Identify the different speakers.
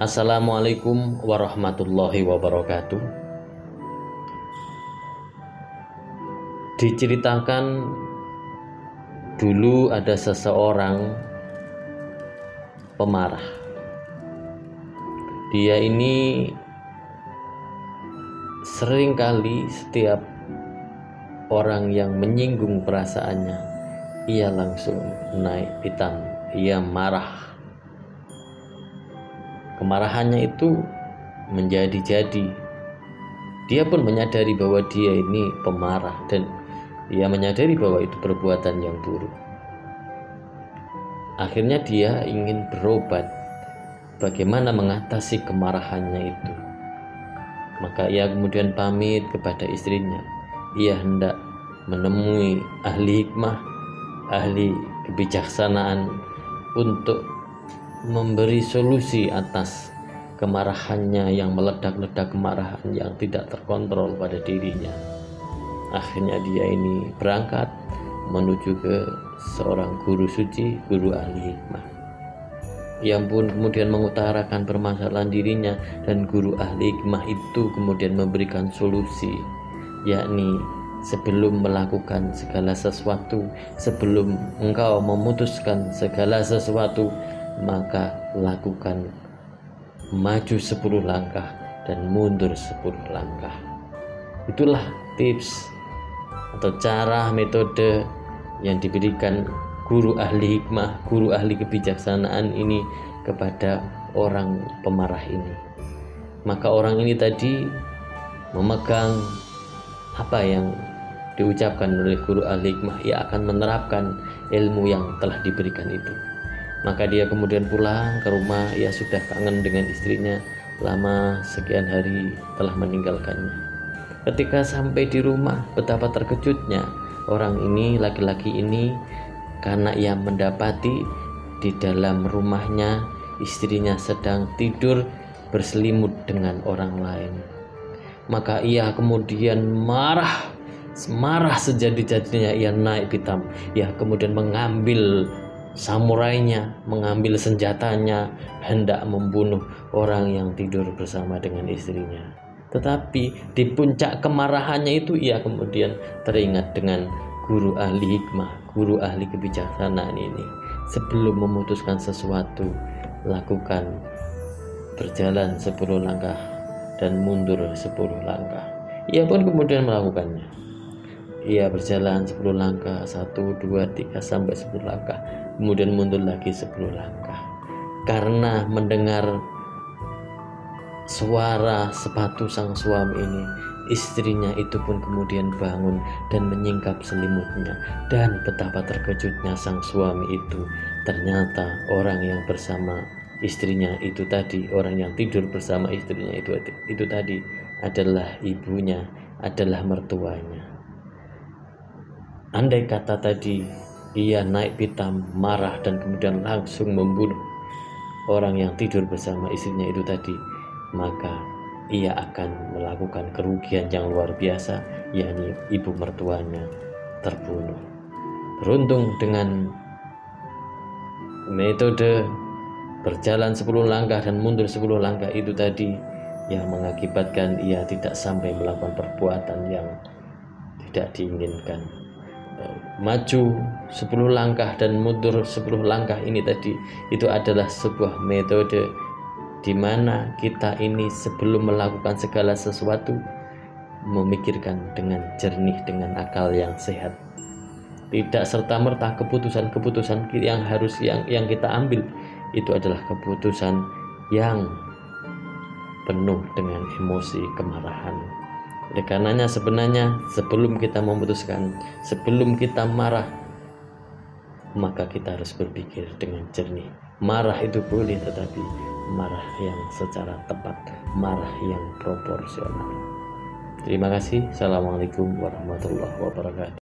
Speaker 1: Assalamualaikum warahmatullahi wabarakatuh. Diceritakan dulu ada seseorang pemarah. Dia ini seringkali setiap orang yang menyinggung perasaannya, ia langsung naik pitam, ia marah. Kemarahannya itu menjadi-jadi. Dia pun menyadari bahwa dia ini pemarah dan ia menyadari bahwa itu perbuatan yang buruk. Akhirnya dia ingin berobat bagaimana mengatasi kemarahannya itu. Maka ia kemudian pamit kepada istrinya. Ia hendak menemui ahli hikmah, ahli kebijaksanaan untuk memberi solusi atas kemarahannya yang meledak-ledak, kemarahan yang tidak terkontrol pada dirinya. Akhirnya dia ini berangkat menuju ke seorang guru suci, guru ahli hikmah. Ia pun kemudian mengutarakan permasalahan dirinya dan guru ahli hikmah itu kemudian memberikan solusi, yakni sebelum melakukan segala sesuatu, sebelum engkau memutuskan segala sesuatu, maka lakukan maju 10 langkah dan mundur 10 langkah. Itulah tips atau cara metode yang diberikan guru ahli hikmah, guru ahli kebijaksanaan ini kepada orang pemarah ini. Maka orang ini tadi memegang apa yang diucapkan oleh guru ahli hikmah, ia akan menerapkan ilmu yang telah diberikan itu. Maka dia kemudian pulang ke rumah. Ia sudah kangen dengan istrinya, lama sekian hari telah meninggalkannya. Ketika sampai di rumah, betapa terkejutnya orang ini, laki-laki ini, karena ia mendapati di dalam rumahnya istrinya sedang tidur berselimut dengan orang lain. Maka ia kemudian marah sejadi-jadinya. Ia naik pitam, ia kemudian mengambil samurainya, mengambil senjatanya, hendak membunuh orang yang tidur bersama dengan istrinya. Tetapi di puncak kemarahannya itu ia kemudian teringat dengan guru ahli hikmah, guru ahli kebijaksanaan ini. Sebelum memutuskan sesuatu, lakukan berjalan 10 langkah dan mundur 10 langkah. Ia pun kemudian melakukannya. Ia berjalan 10 langkah, 1, 2, 3 sampai 10 langkah, kemudian mundur lagi 10 langkah. Karena mendengar suara sepatu sang suami ini, istrinya itu pun kemudian bangun dan menyingkap selimutnya. Dan betapa terkejutnya sang suami itu, ternyata orang yang bersama istrinya itu tadi, orang yang tidur bersama istrinya itu tadi adalah ibunya, adalah mertuanya. Andai kata tadi ia naik pitam, marah dan kemudian langsung membunuh orang yang tidur bersama istrinya itu tadi, maka ia akan melakukan kerugian yang luar biasa, yakni ibu mertuanya terbunuh. Beruntung dengan metode berjalan 10 langkah dan mundur 10 langkah itu tadi yang mengakibatkan ia tidak sampai melakukan perbuatan yang tidak diinginkan. Maju 10 langkah dan mundur 10 langkah ini tadi, itu adalah sebuah metode di mana kita ini sebelum melakukan segala sesuatu memikirkan dengan jernih, dengan akal yang sehat. Tidak serta-merta keputusan yang kita ambil itu adalah keputusan yang penuh dengan emosi, kemarahan. Oleh karenanya sebenarnya sebelum kita memutuskan, sebelum kita marah, maka kita harus berpikir dengan jernih. Marah itu boleh, tetapi marah yang secara tepat, marah yang proporsional. Terima kasih. Assalamualaikum warahmatullahi wabarakatuh.